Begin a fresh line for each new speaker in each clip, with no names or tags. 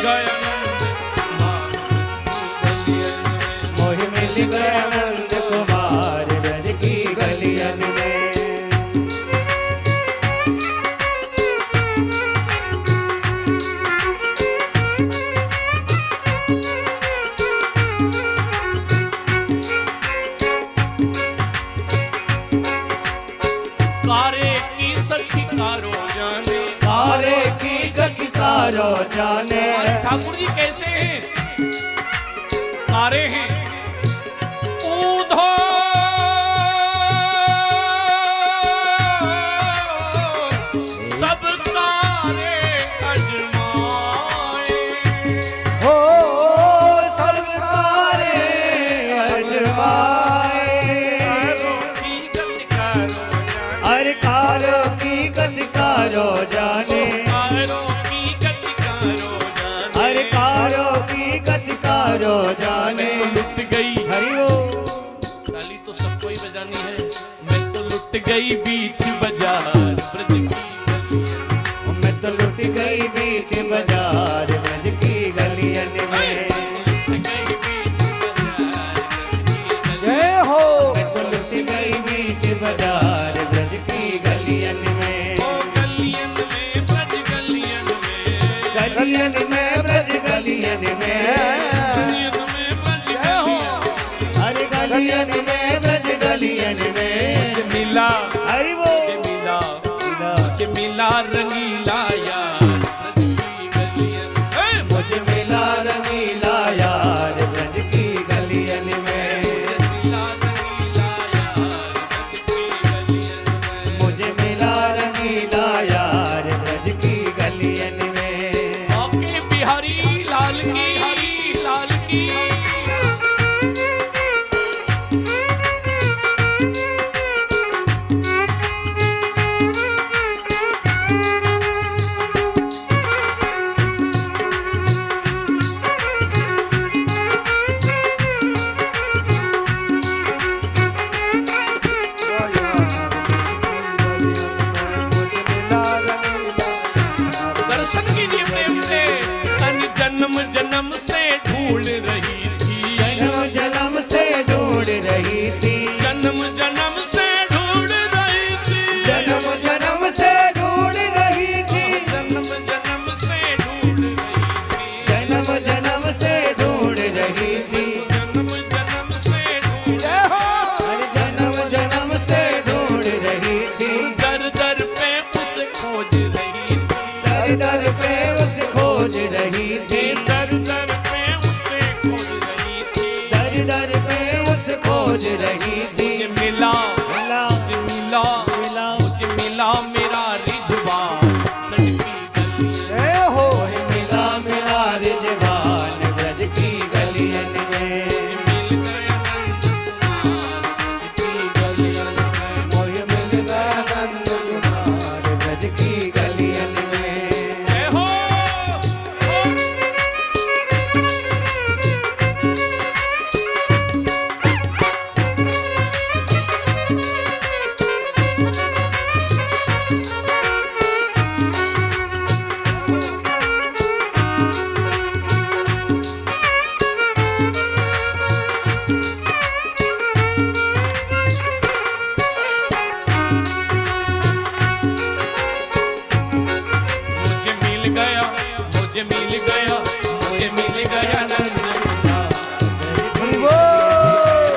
गया
मोहि मिल गया नंद कुमार ब्रज की गलियन में।
कारे की सखी कारो जाने,
कारे की सखी कारो जाने।
ठाकुर जी कैसे हैं? कारे हैं ऊधो सब कारे अजमाए,
हो सब कारे अजमाए। अरे कारो की गति कारो जाने, अरे कारो की गति कारो जाने।
लुट गई
हरि वो
ताली तो सबको ही बजानी है। मैं तो लुट गई बीच बाजार ब्रज की गलियन।
मैं तो लुट गई बीच बाजार ब्रज की गलियन में। जय हो। मैं तो लुट गई बीच बाजार ब्रज की गलियन में।
गलियन में ब्रज गलियन में,
गलियन में ब्रज गलियन में। अरे गलियन में ब्रज गलियन में
मिला,
अरे वो
मिला मुझे मिला रंगीला यार ब्रज की गलियन।
मुझे मिला रंगीला यार ब्रज की गलियन में।
मिला रंगीला यार ब्रज की गलियन में।
मुझे मिला रंगीला यार ब्रज की गलियन में।
आके बिहारी लाल की, लाल की। दर्शन कीजिए प्रेम से। तन जन्म जन्म से ढूंढ रही थी,
जन्म जन्म से ढूंढ रही थी।
जन्म जन्म से ढूंढ रही थी,
जन्म जन्म से ढूंढ रही थी।
जन्म जन्म से ढूंढ रही थी,
जन्म जन्म से ढूंढ रही थी।
जन्म जन्म से ढूंढ।
अरे जन्म जन्म से ढूंढ रही थी।
दर दर पे उसे खोज रही थी,
दर दर पे उसे खोज रही थी।
दर दर पे उसे खोज रही थी।
दर दर पे उसे खोज रही थी।
मुझे मिला,
मिला
मुझे मिला,
मिला
मुझे मिला मेरा रिजवान ब्रज की गलियन।
जय हो। मिला मिला रिजवान ब्रज की गलियन में।
मिल गया नंद कुमार ब्रज की गलियन में।
मोहि मिल गया नंद कुमार ब्रज की गलियन में।
जय हो। मुझे मिल गया, मुझे मिल गया, मुझे मिल गया नंद कुमार
हरि वो।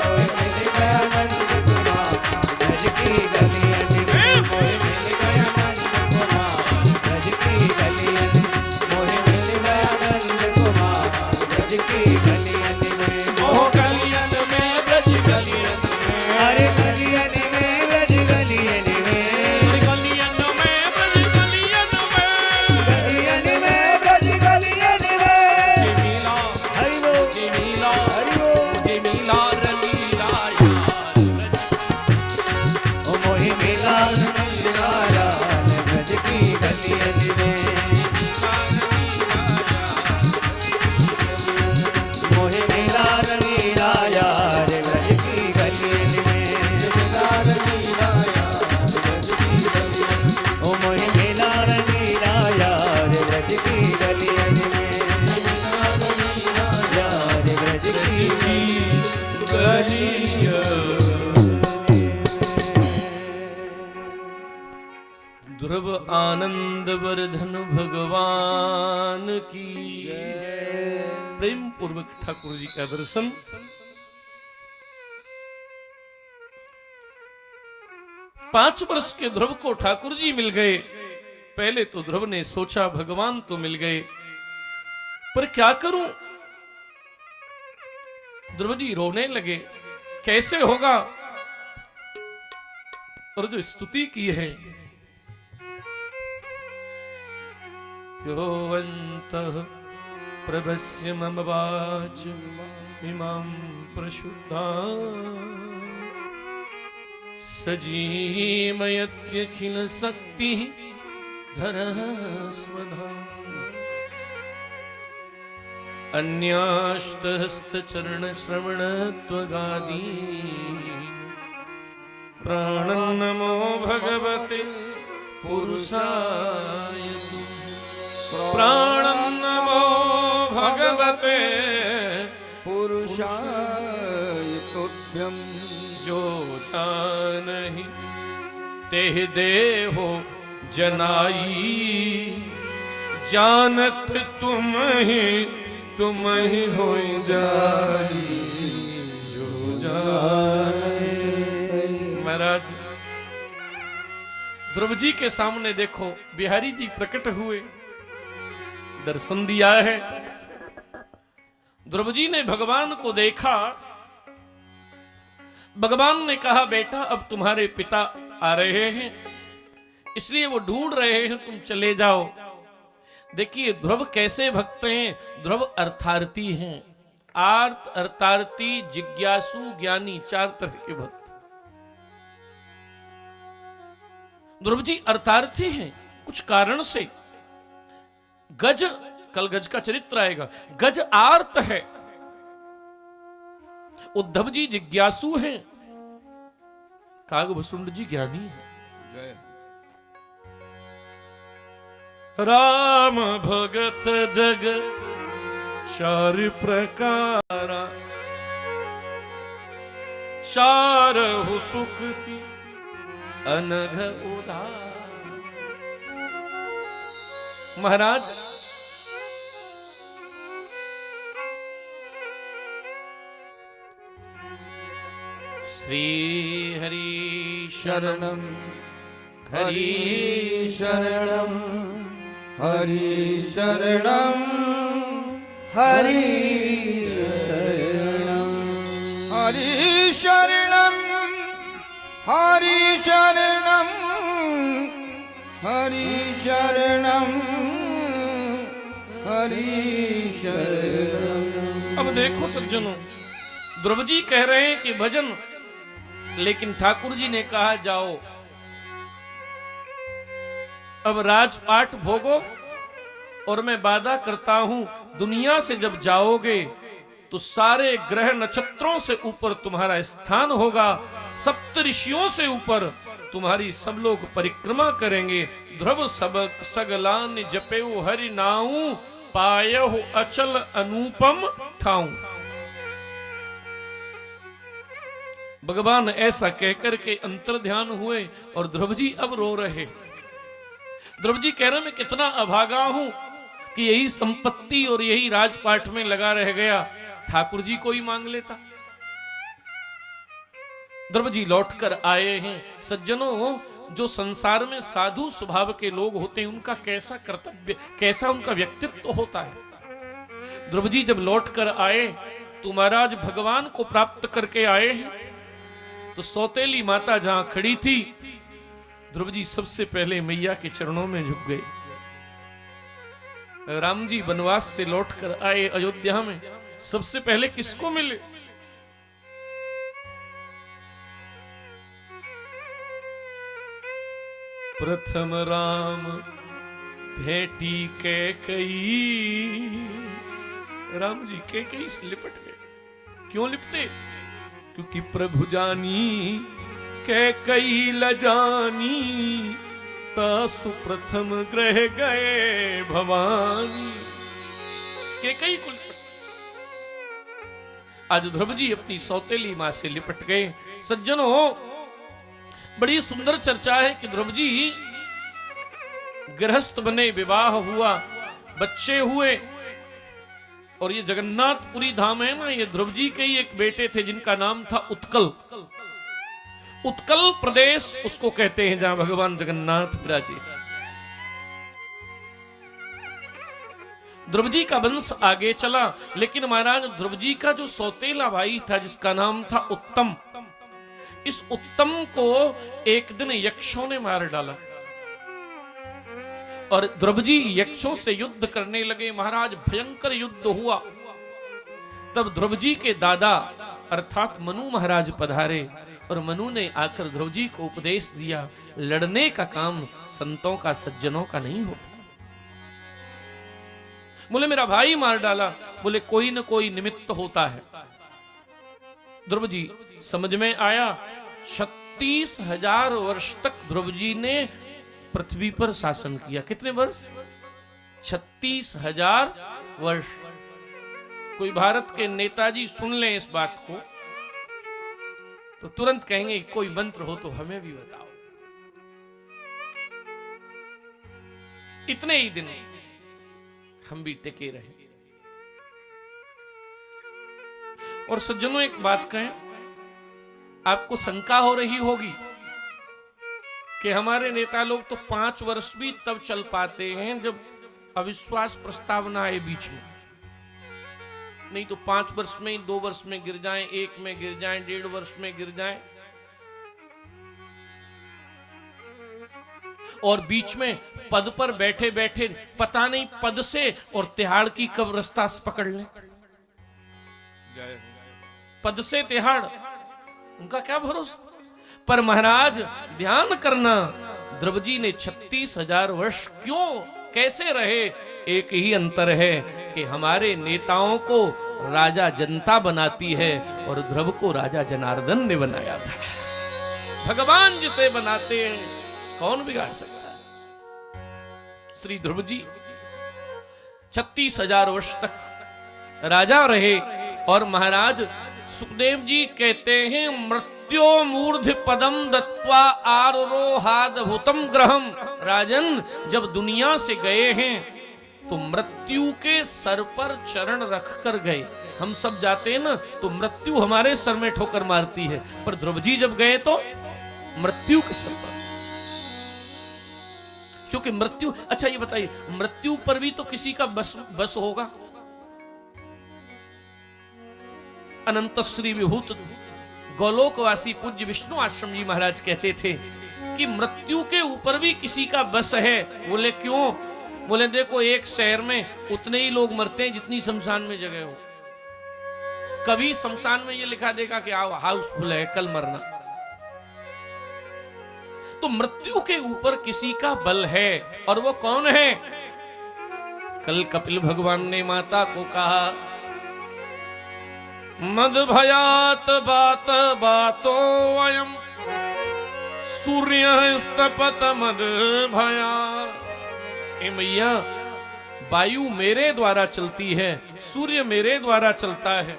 मोहि मिल गया नंद कुमार ब्रज की गलियन में। मोहि मिल गया नंद कुमार ब्रज की गलियन। मोहि मिल गया नंद कुमार ब्रज की गलियन में।
ओ गलियन में ब्रज गलियन में।
अरे गलियन में ब्रज गलियन में।
गलियन में ब्रज गलियन में।
गलियन में ब्रज गलियन
गिरिवर्धन भगवान की प्रेम पूर्वक ठाकुर जी का दर्शन। पांच वर्ष के ध्रुव को ठाकुर जी मिल गए। पहले तो ध्रुव ने सोचा भगवान तो मिल गए, पर क्या करूं। ध्रुव जी रोने लगे, कैसे होगा। और जो स्तुति की है, योऽन्तः प्रभस्य मम वाच इमां प्रशुद्धा सजीमयत्यखिल शक्ति धरः स्वधा अन्यास्तहस्तचरण श्रवणत्वगादी प्राणं नमो भगवते पुरुषाय प्राणं नमो भगवते
पुरुषाय तुभ्यं
जो जानहि तेह देहो जनाई जानत तुम ही हो जाई जो जाने। महाराज ध्रुव जी के सामने देखो बिहारी जी प्रकट हुए, दर्शन दिया है। ध्रुव जी ने भगवान को देखा। भगवान ने कहा बेटा अब तुम्हारे पिता आ रहे हैं, इसलिए वो ढूंढ रहे हैं, तुम चले जाओ। देखिए ध्रुव कैसे भक्त हैं। ध्रुव अर्थार्थी हैं। आर्त, अर्थार्थी, जिज्ञासु, ज्ञानी, चार तरह के भक्त। ध्रुव जी अर्थार्थी हैं कुछ कारण से। गज, कल गज का चरित्र आएगा, गज आर्त है। उद्धव जी जिज्ञासु हैं। कागभुसुंड जी ज्ञानी है। राम भगत जग चार प्रकारा चारहु सुखति अनघ उदार। महाराज श्री हरि शरणं
हरि शरणं हरि शरणं हरि शरणं हरि शरणं हरि शरणं हरि शरणं हरि शरणं।
अब देखो सज्जनों, ध्रुव जी कह रहे हैं कि भजन, लेकिन ठाकुर जी ने कहा जाओ अब राजपाट भोगो, और मैं वादा करता हूं दुनिया से जब जाओगे तो सारे ग्रह नक्षत्रों से ऊपर तुम्हारा स्थान होगा, सप्त ऋषियों से ऊपर तुम्हारी सब लोग परिक्रमा करेंगे। ध्रुव सब सगलान जपेऊ हरि नाऊ पायहु अचल अनुपम ठाऊ। भगवान ऐसा कहकर के अंतर ध्यान हुए और ध्रुव जी अब रो रहे। ध्रुव जी कह रहे मैं कितना अभागा हूं कि यही संपत्ति और यही राजपाट में लगा रह गया, ठाकुर जी को ही मांग लेता। ध्रुव जी लौटकर आए हैं। सज्जनों, जो संसार में साधु स्वभाव के लोग होते हैं उनका कैसा कर्तव्य, कैसा उनका व्यक्तित्व होता है। ध्रुव जी जब लौटकर आए तो महाराज भगवान को प्राप्त करके आए हैं। तो सौतेली माता जहां खड़ी थी, ध्रुव जी सबसे पहले मैया के चरणों में झुक गए। राम जी वनवास से लौटकर आए अयोध्या में, सबसे पहले किसको मिले? प्रथम राम भेटी कैकेयी। राम जी कैकेयी से लिपट गए। क्यों लिपटे? क्योंकि प्रभु जानी कैकेयी लजानी, तासु प्रथम ग्रह गए भवानी। कैकेयी को लिपट। आज ध्रुव जी अपनी सौतेली मां से लिपट गए। सज्जनों, बड़ी सुंदर चर्चा है कि ध्रुव जी गृहस्थ बने, विवाह हुआ, बच्चे हुए। और ये जगन्नाथपुरी धाम है ना, ये ध्रुव जी के ही एक बेटे थे जिनका नाम था उत्कल। उत्कल प्रदेश उसको कहते हैं जहां भगवान जगन्नाथ विराजे। ध्रुव जी का वंश आगे चला, लेकिन महाराज ध्रुव जी का जो सौतेला भाई था जिसका नाम था उत्तम, इस उत्तम को एक दिन यक्षों ने मार डाला और ध्रुव जी यक्षों से युद्ध करने लगे। महाराज भयंकर युद्ध हुआ। तब ध्रुव जी के दादा अर्थात मनु महाराज पधारे और मनु ने आकर ध्रुव जी को उपदेश दिया, लड़ने का काम संतों का, सज्जनों का नहीं होता। बोले मेरा भाई मार डाला, बोले कोई न कोई निमित्त होता है। ध्रुव जी समझ में आया। 36,000 वर्ष तक ध्रुव जी ने पृथ्वी पर शासन किया। कितने वर्ष? 36,000 वर्ष। कोई भारत के नेताजी सुन लें इस बात को तो तुरंत कहेंगे कोई मंत्र हो तो हमें भी बताओ। इतने ही दिन हम भी टिके रहे। और सज्जनों एक बात कहें, आपको शंका हो रही होगी कि हमारे नेता लोग तो 5 वर्ष भी तब चल पाते हैं जब अविश्वास प्रस्तावना आए बीच में, नहीं तो 5 वर्ष में ही 2 वर्ष में गिर जाएं, 1 में गिर जाएं, 1.5 वर्ष में गिर जाएं। और बीच में पद पर बैठे बैठे पता नहीं पद से और तिहाड़ की कब रास्ता पकड़ लें। पद से तिहाड़, उनका क्या भरोसा। पर महाराज ध्यान करना, ध्रुव जी ने 36,000 वर्ष क्यों कैसे रहे? एक ही अंतर है कि हमारे नेताओं को राजा जनता बनाती है और ध्रुव को राजा जनार्दन ने बनाया था। भगवान जिसे बनाते हैं कौन बिगाड़ सकता है। श्री ध्रुव जी 36,000 वर्ष तक राजा रहे। और महाराज सुखदेव जी कहते हैं, मृत्यो मूर्ध पदम दत्वा आरोहाद भूतम ग्रहम। राजन जब दुनिया से गए हैं तो मृत्यु के सर पर चरण रख कर गए। हम सब जाते हैं ना तो मृत्यु हमारे सर में ठोकर मारती है, पर ध्रुव जी जब गए तो मृत्यु के सर पर, क्योंकि मृत्यु, अच्छा ये बताइए, मृत्यु पर भी तो किसी का बस होगा। अनंत श्री विभूत गोलोकवासी पूज्य विष्णु आश्रम जी महाराज कहते थे कि मृत्यु के ऊपर भी किसी का बस है। बोले क्यों? बोले देखो एक शहर में उतने ही लोग मरते हैं जितनी शमशान में जगह हो। कभी शमशान में ये लिखा देगा कि आओ हाउसफुल है, कल मरना। तो मृत्यु के ऊपर किसी का बल है, और वो कौन है? कल कपिल भगवान ने माता को कहा, मद भयात बात बातो वयम सूर्य स्तपत मद भया। ए मैया, वायु मेरे द्वारा चलती है, सूर्य मेरे द्वारा चलता है।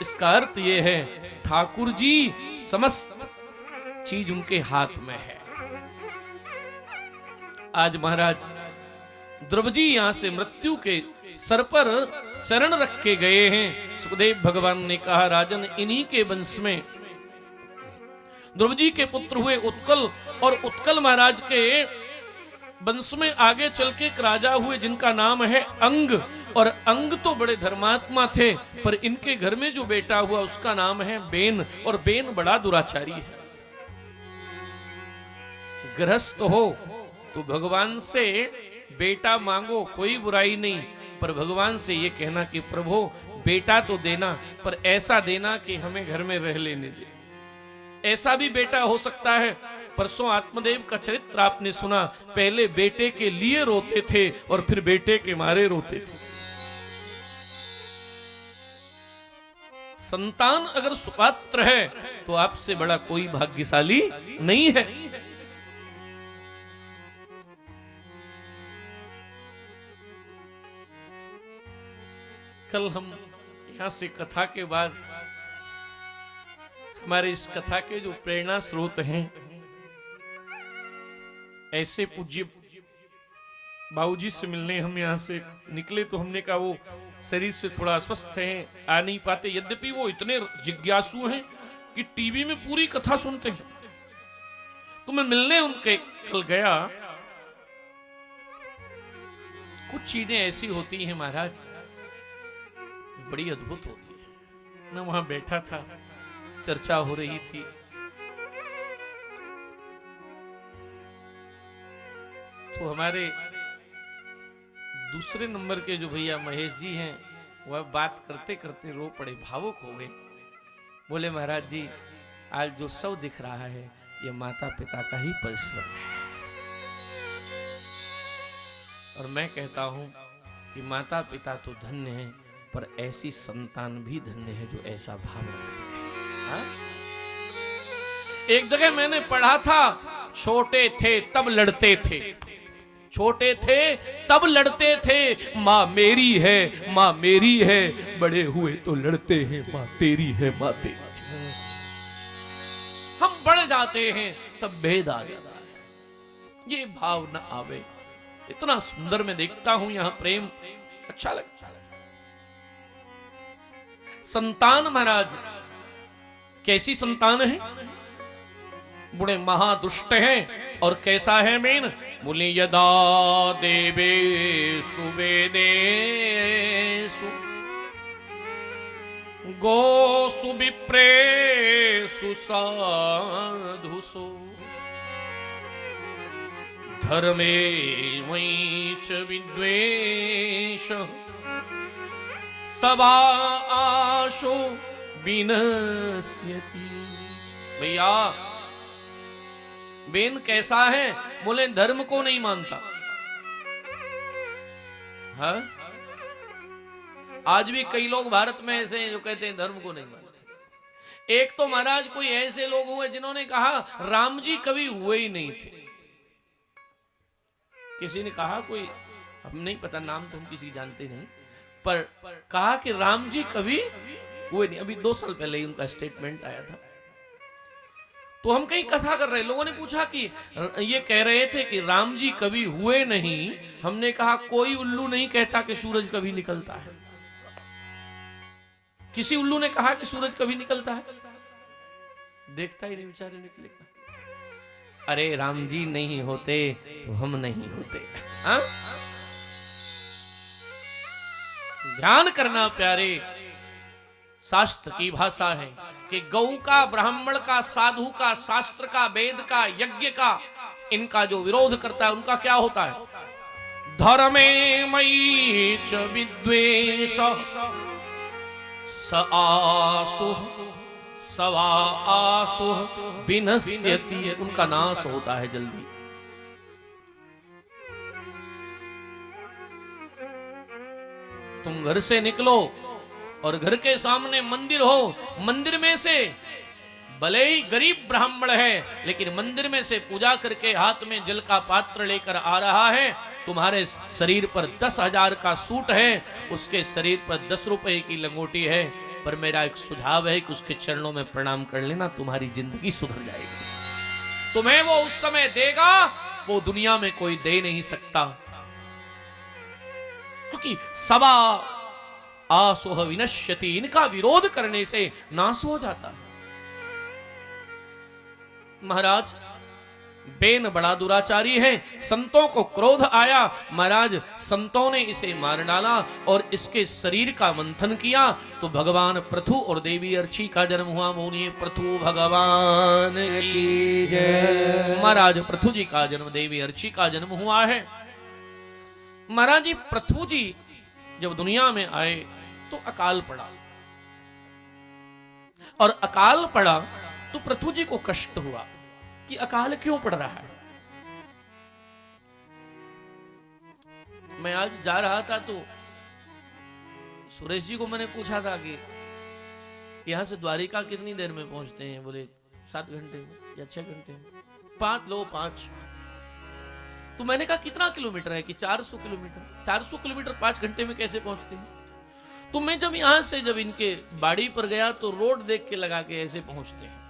इसका अर्थ यह है ठाकुर जी समस्त चीज उनके हाथ में है। आज महाराज ध्रुव जी यहां से मृत्यु के सर पर चरण रख के गए हैं। सुखदेव भगवान ने कहा, राजन इन्हीं के वंश में ध्रुव जी के पुत्र हुए उत्कल, और उत्कल महाराज के वंश में आगे चल के एक राजा हुए जिनका नाम है अंग। और अंग तो बड़े धर्मात्मा थे, पर इनके घर में जो बेटा हुआ उसका नाम है बेन, और बेन बड़ा दुराचारी है। गृहस्थ हो तो भगवान से बेटा मांगो, कोई बुराई नहीं, पर भगवान से ये कहना कि प्रभु बेटा तो देना, पर ऐसा देना कि हमें घर में रह लेने दे। ऐसा भी बेटा हो सकता है। परसों आत्मदेव का चरित्र आपने सुना, पहले बेटे के लिए रोते थे और फिर बेटे के मारे रोते थे। संतान अगर सुपात्र है तो आपसे बड़ा कोई भाग्यशाली नहीं है। कल हम यहां से कथा के बाद हमारे इस कथा के जो प्रेरणा स्रोत हैं, ऐसे पूज्य बाबूजी से मिलने हम यहाँ से निकले तो हमने कहा वो शरीर से थोड़ा अस्वस्थ हैं, आ नहीं पाते। यद्यपि वो इतने जिज्ञासु हैं कि टीवी में पूरी कथा सुनते हैं। तो मैं मिलने उनके कल गया। कुछ चीजें ऐसी होती हैं महाराज, बड़ी अद्भुत होती है। मैं वहां बैठा था, चर्चा हो रही थी। तो हमारे दूसरे नंबर के जो भैया महेश जी हैं, वह बात करते करते रो पड़े, भावुक हो गए। बोले महाराज जी, आज जो सब दिख रहा है ये माता पिता का ही परिश्रम है। और मैं कहता हूं कि माता पिता तो धन्य है, पर ऐसी संतान भी धन्य है जो ऐसा भाव रखती है। हाँ? एक जगह मैंने पढ़ा था, छोटे थे तब लड़ते थे, छोटे थे तब लड़ते थे, माँ मेरी है, माँ मेरी है। बड़े हुए तो लड़ते हैं, माँ तेरी है, माँ तेरी है। हम बढ़ जाते हैं तब भेद आ जाता है। ये भाव न आवे। इतना सुंदर मैं देखता हूं यहाँ प्रेम, अच्छा लगता है। संतान महाराज कैसी संतान है? बड़े महादुष्ट हैं। और कैसा है मेन? बोले यदा देवे सुवेदे गो सुविप्रे सुसाधुसो धर्मे वै च विद्वेष स्तवा आशो विनश्यति। भैया बेन कैसा है? बोले धर्म को नहीं मानता। हाँ? आज भी कई लोग भारत में ऐसे हैं जो कहते हैं धर्म को नहीं मानते। एक तो महाराज कोई ऐसे लोग हुए जिन्होंने कहा राम जी कभी हुए ही नहीं थे। किसी ने कहा, कोई हम नहीं पता, नाम तो हम किसी जानते नहीं, पर कहा कि राम जी कभी हुए नहीं। अभी 2 साल पहले ही उनका स्टेटमेंट आया था। तो हम कहीं कथा कर रहे, लोगों ने पूछा कि ये कह रहे थे कि राम जी कभी हुए नहीं। हमने कहा कोई उल्लू नहीं कहता कि सूरज कभी निकलता है। किसी उल्लू ने कहा कि सूरज कभी निकलता है? देखता ही नहीं बेचारे निकलेगा। अरे राम जी नहीं होते तो हम नहीं होते। हाँ? ध्यान करना प्यारे, शास्त्र की भाषा है कि गौ का, ब्राह्मण का, साधु का, शास्त्र का, वेद का, यज्ञ का, इनका जो विरोध करता है उनका क्या होता है? धर्मे मयि च विद्वेष स आसु सवा आसु विनश्यति। उनका नाश होता है जल्दी। तुम घर से निकलो और घर के सामने मंदिर हो, मंदिर में से भले ही गरीब ब्राह्मण है लेकिन मंदिर में से पूजा करके हाथ में जल का पात्र लेकर आ रहा है, तुम्हारे शरीर पर 10,000 का सूट है, उसके शरीर पर 10 रुपए की लंगोटी है, पर मेरा एक सुझाव है कि उसके चरणों में प्रणाम कर लेना, तुम्हारी जिंदगी सुधर जाएगी। तुम्हें वो उस समय देगा, वो दुनिया में कोई दे नहीं सकता, क्योंकि सवा आसोह विनश्यति, इनका विरोध करने से नाश हो जाता है। महाराज बेन बड़ा दुराचारी है, संतों को क्रोध आया, महाराज संतों ने इसे मार डाला और इसके शरीर का मंथन किया तो भगवान पृथु और देवी अर्ची का जन्म हुआ। बोलिए पृथु भगवान की जय। महाराज पृथु जी का जन्म, देवी अर्ची का जन्म हुआ है। महाराज जी पृथु जी जब दुनिया में आए तो अकाल पड़ा, और अकाल पड़ा तो पृथु जी को कष्ट हुआ कि अकाल क्यों पड़ रहा है। मैं आज जा रहा था तो सुरेश जी को मैंने पूछा था कि यहां से द्वारिका कितनी देर में पहुंचते हैं? बोले 7 घंटे में या 6 घंटे में। 5 तो मैंने कहा कितना किलोमीटर है? कि 400 किलोमीटर। 400 किलोमीटर 5 घंटे में कैसे पहुंचते हैं? तो मैं जब यहां से जब इनके बाड़ी पर गया तो रोड देख के लगा के ऐसे पहुंचते हैं।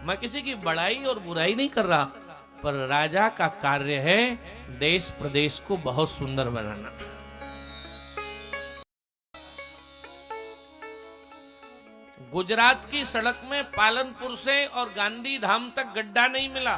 मैं किसी की बड़ाई और बुराई नहीं कर रहा, पर राजा का कार्य है देश प्रदेश को बहुत सुंदर बनाना। गुजरात की सड़क में पालनपुर से और गांधी धाम तक गड्ढा नहीं मिला,